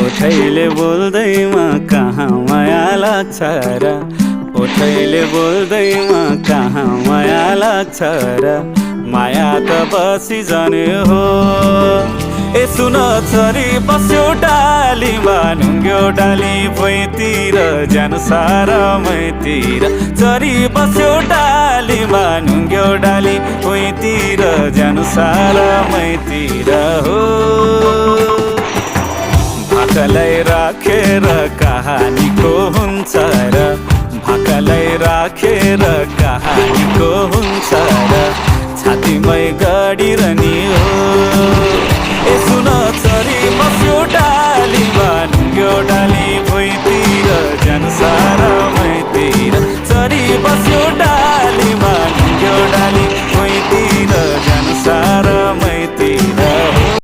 ओठैले बोल्दैमा कहाँ माया लाग्छ र, ओठैले बोल्दैमा कहाँ माया लाग्छ र, माया त बसी जाने हो। ए सुन छोरी बस्यो डालीमा नुङ्ग्यो डाली भुइँतिर जानु सारा मैतिर, छोरी बस्यो डालीमा नुङ्ग्यो डाली भुइँतिर जानु सारा मैतिर हो। भाकालाई राखेर कहानीको हुन्छ र, भाकालाई राखेर कहानीको हुन्छ र, छातीमै गाडी र